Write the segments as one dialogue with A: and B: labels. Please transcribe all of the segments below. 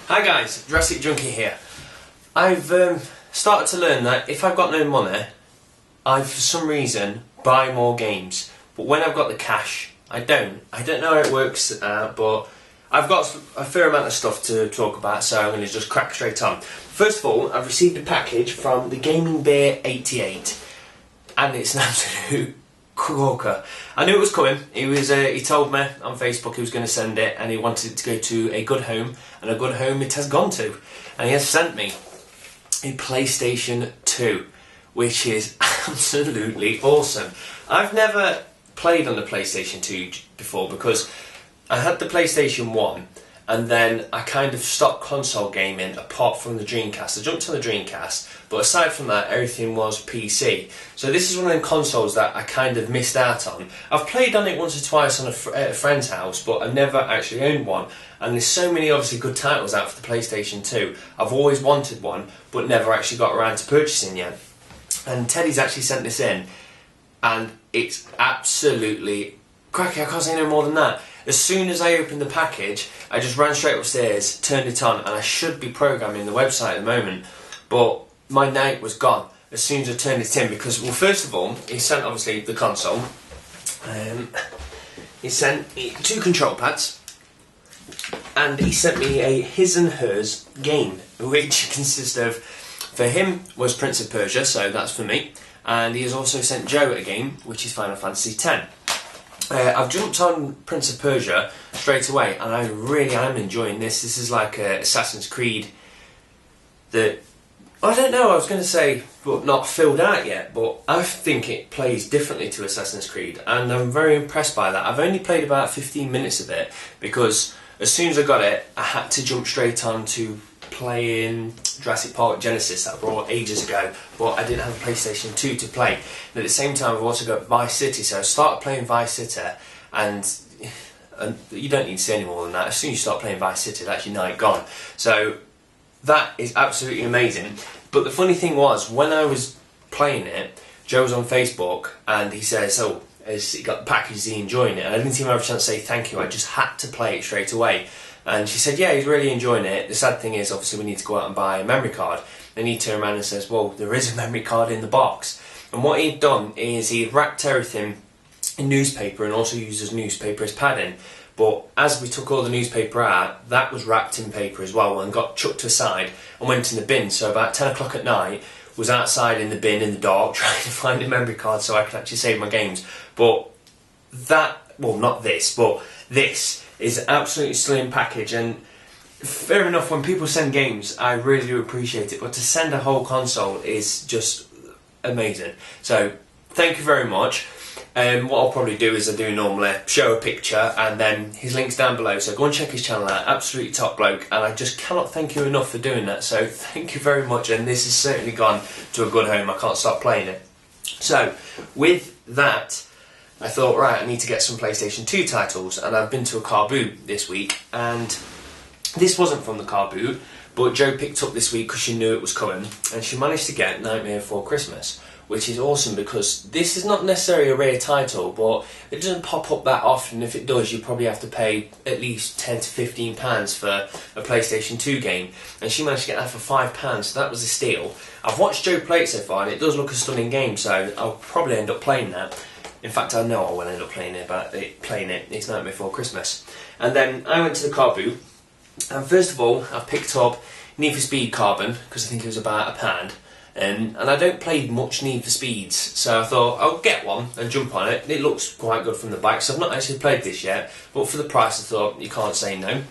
A: Hi guys, Jurassic Junkie here. I've started to learn that if I've got no money, I for some reason buy more games. But when I've got the cash, I don't. I don't know how it works, but I've got a fair amount of stuff to talk about, so I'm going to just crack straight on. First of all, I've received a package from the Gaming Bear 88, and it's an absolute corker. I knew it was coming. He told me on Facebook he was going to send it, and he wanted it to go to a good home, and a good home it has gone to. And he has sent me a PlayStation 2, which is absolutely awesome. I've never played on the PlayStation 2 before because I had the PlayStation 1 and then I kind of stopped console gaming apart from the Dreamcast. I jumped on the Dreamcast, but aside from that everything was PC. So this is one of them consoles that I kind of missed out on. I've played on it once or twice on a friend's house, but I've never actually owned one. And there's so many obviously good titles out for the PlayStation 2. I've always wanted one, but never actually got around to purchasing yet. And Teddy's actually sent this in, and it's absolutely cracky. I can't say no more than that. As soon as I opened the package, I just ran straight upstairs, turned it on, and I should be programming the website at the moment, but my night was gone as soon as I turned it in because, well, first of all, he sent obviously the console. He sent me 2 control pads, and he sent me a his and hers game, which consists of, for him was Prince of Persia, so that's for me, and he has also sent Joe a game, which is Final Fantasy X. I've jumped on Prince of Persia straight away, and I really am enjoying this. This is like Assassin's Creed that, I don't know, I was going to say, but not filled out yet, but I think it plays differently to Assassin's Creed, and I'm very impressed by that. I've only played about 15 minutes of it, because as soon as I got it, I had to jump straight on to playing Jurassic Park Genesis that I brought ages ago, but I didn't have a PlayStation 2 to play. And at the same time I've also got Vice City, so I started playing Vice City, and you don't need to say any more than that. As soon as you start playing Vice City, that's your night gone. So that is absolutely amazing. But the funny thing was, when I was playing it, Joe was on Facebook and he says, oh, has he got the package, is he enjoying it? And I didn't even have a chance to say thank you, I just had to play it straight away. And she said, yeah, he's really enjoying it. The sad thing is, obviously, we need to go out and buy a memory card. And he turned around and says, well, there is a memory card in the box. And what he'd done is he'd wrapped everything in newspaper and also used as newspaper as padding. But as we took all the newspaper out, that was wrapped in paper as well and got chucked aside and went in the bin. So about 10 o'clock at night, was outside in the bin in the dark trying to find a memory card so I could actually save my games. But that, well, not this, but this is an absolutely slim package, and fair enough, when people send games I really do appreciate it, but to send a whole console is just amazing. So thank you very much. What I'll probably do is I do normally, show a picture and then his link's down below, so go and check his channel out, absolutely top bloke, and I just cannot thank you enough for doing that, so thank you very much, and this has certainly gone to a good home. I can't stop playing it. So with that, I thought, right, I need to get some PlayStation 2 titles, and I've been to a car boot this week, and this wasn't from the car boot, but Joe picked up this week because she knew it was coming, and she managed to get Nightmare Before Christmas, which is awesome because this is not necessarily a rare title, but it doesn't pop up that often. If it does, you probably have to pay at least £10 to £15 for a PlayStation 2 game, and she managed to get that for £5, so that was a steal. I've watched Joe play it so far, and it does look a stunning game, so I'll probably end up playing that. In fact, I know I will end up playing it, but it's Night Before Christmas. And then I went to the car boot, and first of all, I picked up Need for Speed Carbon, because I think it was about £1. And I don't play much Need for Speeds, so I thought I'll get one and jump on it. It looks quite good from the back, so I've not actually played this yet, but for the price I thought you can't say no.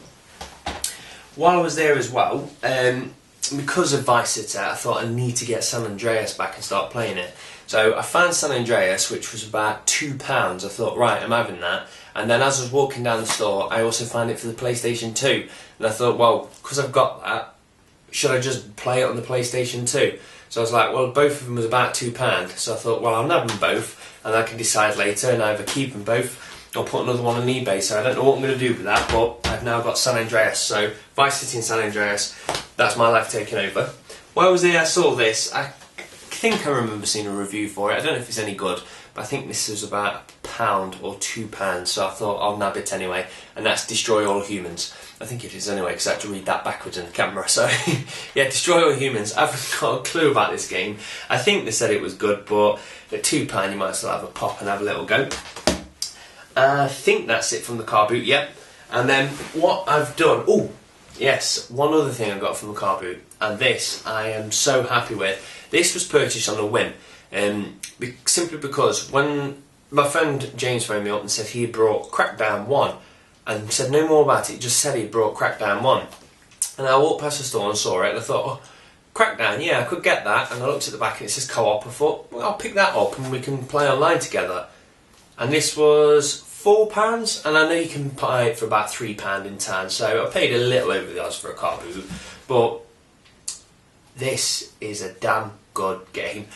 A: While I was there as well, because of Vice City, I thought I need to get San Andreas back and start playing it. So I found San Andreas, which was about £2. I thought, right, I'm having that. And then as I was walking down the store, I also found it for the PlayStation 2. And I thought, well, because I've got that, should I just play it on the PlayStation 2? So I was like, well, both of them was about £2. So I thought, well, I'll nab them both, and I can decide later and either keep them both or put another one on eBay. So I don't know what I'm going to do with that, but I've now got San Andreas. So Vice City and San Andreas, that's my life taken over. While I was there, I saw this. I think I remember seeing a review for it. I don't know if it's any good, but I think this was about £1 or £2, so I thought I'll nab it anyway, and that's Destroy All Humans. I think it is anyway, because I had to read that backwards in the camera. So, yeah, Destroy All Humans. I haven't got a clue about this game. I think they said it was good, but at £2 you might as well have a pop and have a little go. I think that's it from the car boot, yep. And then what I've done... Oh, yes, one other thing I got from the car boot, and this I am so happy with. This was purchased on a whim, simply because when my friend James phoned me up and said he had brought Crackdown 1, and said no more about it, just said he brought Crackdown 1. And I walked past the store and saw it, and I thought, oh, Crackdown, yeah, I could get that. And I looked at the back and it says co-op. I thought, well, I'll pick that up and we can play online together. And this was £4, and I know you can buy it for about £3 in town, so I paid a little over the odds for a car boot. But this is a damn good game.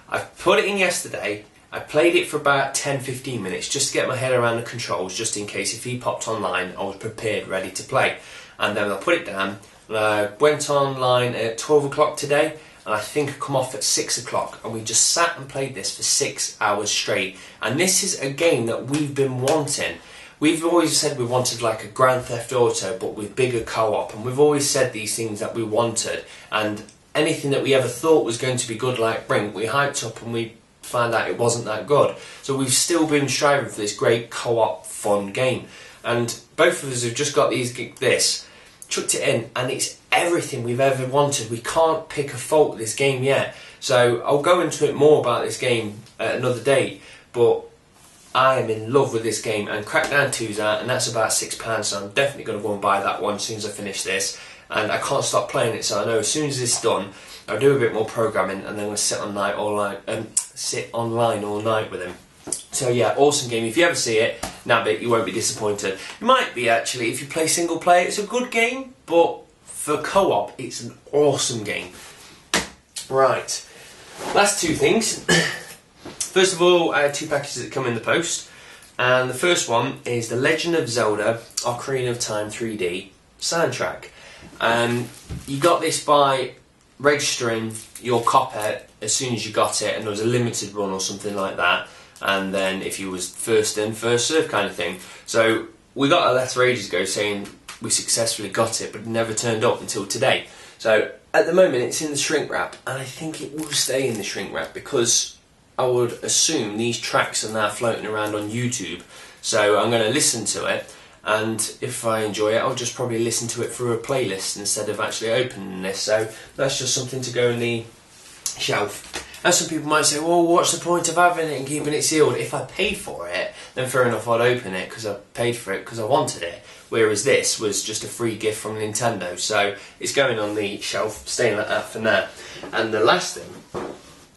A: I put it in yesterday. I played it for about 10-15 minutes just to get my head around the controls, just in case if he popped online I was prepared, ready to play. And then I put it down and I went online at 12 o'clock today, and I think I come off at 6 o'clock, and we just sat and played this for 6 hours straight. And this is a game that we've been wanting. We've always said we wanted like a Grand Theft Auto but with bigger co-op, and we've always said these things that we wanted, and anything that we ever thought was going to be good like Brink, we hyped up and we found out it wasn't that good. So we've still been striving for this great co-op fun game, and both of us have just got this, chucked it in, and it's everything we've ever wanted. We can't pick a fault with this game yet, so I'll go into it more about this game at another date, but I am in love with this game. And Crackdown 2's out, and that's about £6, so I'm definitely going to go and buy that one as soon as I finish this, and I can't stop playing it. So I know as soon as it's done I'll do a bit more programming, and then we'll sit online all night with him. So yeah, awesome game. If you ever see it, nab it, you won't be disappointed. You might be actually, if you play single player, it's a good game, but for co-op, it's an awesome game. Right, last two things. First of all, I had 2 packages that come in the post, and the first one is The Legend of Zelda Ocarina of Time 3D soundtrack. You got this by registering your copy as soon as you got it, and there was a limited run or something like that, and then if you was first in first served kind of thing. So we got a letter ages ago saying we successfully got it, but it never turned up until today. So at the moment it's in the shrink wrap, and I think it will stay in the shrink wrap because I would assume these tracks are now floating around on YouTube. So I'm going to listen to it, and if I enjoy it I'll just probably listen to it through a playlist instead of actually opening this. So that's just something to go in the shelf. And some people might say, well, what's the point of having it and keeping it sealed? If I paid for it, then fair enough, I'd open it because I paid for it because I wanted it. Whereas this was just a free gift from Nintendo, so it's going on the shelf, staying like that for now. And the last thing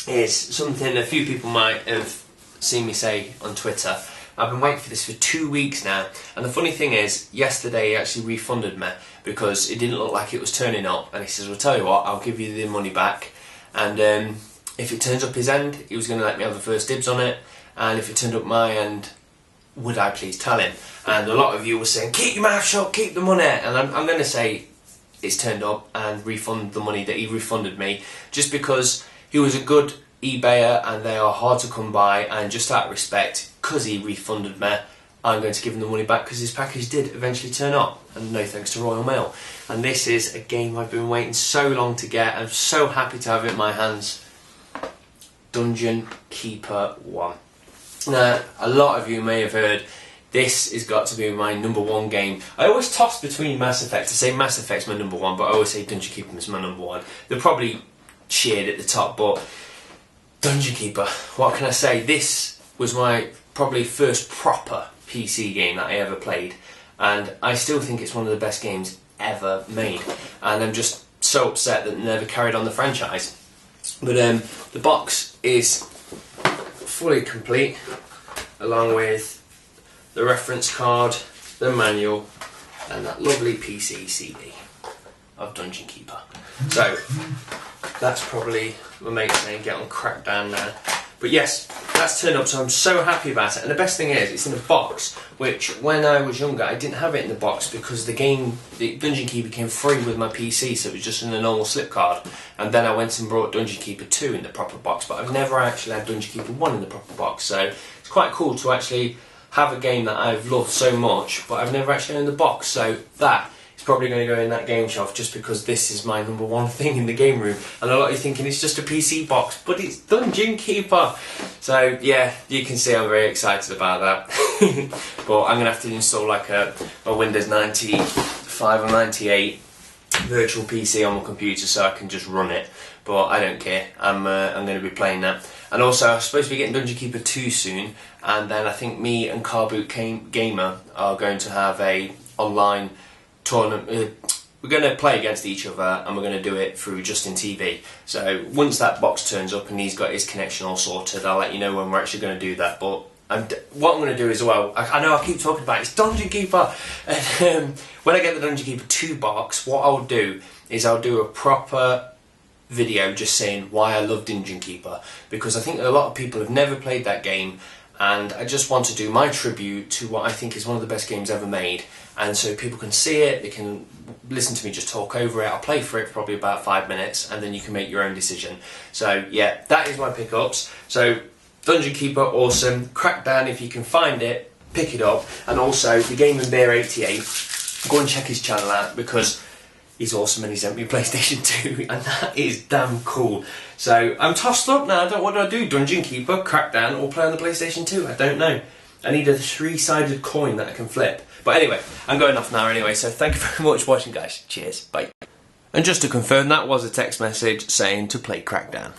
A: is something a few people might have seen me say on Twitter. I've been waiting for this for 2 weeks now, and the funny thing is, yesterday he actually refunded me because it didn't look like it was turning up, and he says, well, tell you what, I'll give you the money back, and if it turns up his end, he was going to let me have the first dibs on it, and if it turned up my end, would I please tell him? And a lot of you were saying, keep your mouth shut, keep the money, and I'm going to say it's turned up and refund the money that he refunded me, just because he was a good eBayer and they are hard to come by, and just out of respect, because he refunded me, I'm going to give him the money back because his package did eventually turn up, and no thanks to Royal Mail. And this is a game I've been waiting so long to get. I'm so happy to have it in my hands. Dungeon Keeper 1. Now, a lot of you may have heard this has got to be my #1 game. I always toss between Mass Effect. I say Mass Effect's my #1, but I always say Dungeon Keeper is my #1. They're probably shared at the top, but Dungeon Keeper, what can I say? This was my probably first proper PC game that I ever played, and I still think it's one of the best games ever made, and I'm just so upset that it never carried on the franchise. But the box is fully complete, along with the reference card, the manual, and that lovely PC CD of Dungeon Keeper. So that's probably my mate saying get on Crackdown now. But yes, that's turned up, so I'm so happy about it. And the best thing is, it's in a box, which when I was younger, I didn't have it in the box because the game, the Dungeon Keeper came free with my PC, so it was just in a normal slip card. And then I went and brought Dungeon Keeper 2 in the proper box, but I've never actually had Dungeon Keeper 1 in the proper box, so it's quite cool to actually have a game that I've loved so much, but I've never actually owned the box, so that it's probably going to go in that game shelf just because this is my #1 thing in the game room. And a lot of you thinking it's just a PC box, but it's Dungeon Keeper. So yeah, you can see I'm very excited about that. But I'm going to have to install like a Windows 95 or 98 virtual PC on my computer so I can just run it. But I don't care. I'm going to be playing that. And also, I'm supposed to be getting Dungeon Keeper 2 soon, and then I think me and Carboot Gamer are going to have a online tournament. We're going to play against each other, and we're going to do it through Justin TV. So once that box turns up and he's got his connection all sorted, I'll let you know when we're actually going to do that. But what I'm going to do as well, I know I keep talking about it, it's Dungeon Keeper. And when I get the Dungeon Keeper 2 box, what I'll do is I'll do a proper video just saying why I love Dungeon Keeper, because I think a lot of people have never played that game, and I just want to do my tribute to what I think is one of the best games ever made. And so people can see it, they can listen to me just talk over it. I'll play for it for probably about 5 minutes, and then you can make your own decision. So yeah, that is my pickups. So Dungeon Keeper, awesome. Crackdown, if you can find it, pick it up. And also the Game and Beer 88, go and check his channel out, because he's awesome and he sent me a PlayStation 2, and that is damn cool. So I'm tossed up now. What do I do? Dungeon Keeper, Crackdown, or play on the PlayStation 2? I don't know. I need a 3-sided coin that I can flip. But anyway, I'm going off now anyway, so thank you very much for watching, guys. Cheers, bye. And just to confirm, that was a text message saying to play Crackdown.